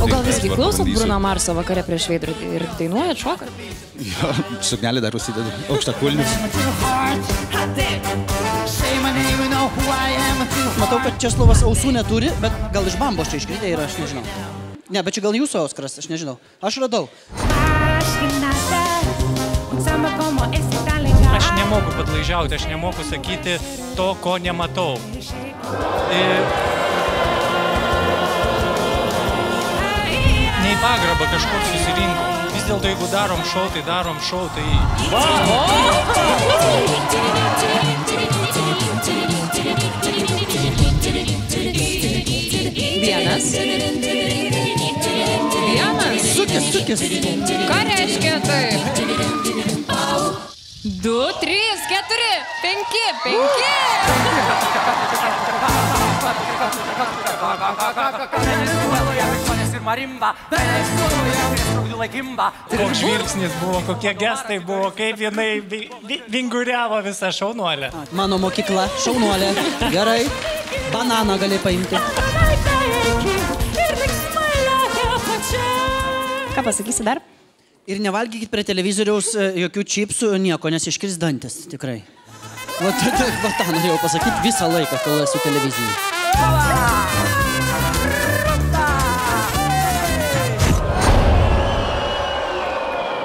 O gal visgi klausot Bruno Marso vakare prieš veidrodį ir dainuojat, šokat? Jo, suknelį dar užsidedu, aukštakulnius. Matau, kad Česlovas ausų neturi, bet gal iš bambos čia iškritė ir aš nežinau. Ne, bet čia gal jūsų Oskaras, aš nežinau. Aš radau. Aš nemoku padlaižiauti, aš nemoku sakyti to, ko nematau. Nei pagraba kažkur susirinko. Vis dėlto, jeigu darom šou, tai darom šou, tai... Vienas. Sukis. Ką reiškia taip? 2, 3, 4, 5, 5. Koks žvilgsnis buvo, kokie gestai buvo, kaip jinai vinguriavo visą šaunuolę. Mano mokykla, šaunuolė. Gerai. Bananą gali paimti. Ką pasakysi dar? Ir nevalgykit prie televizoriaus jokių čipsų, nieko, nes iškris dantis, tikrai. Va tą norėjau pasakyti visą laiką, kol esu televizijai.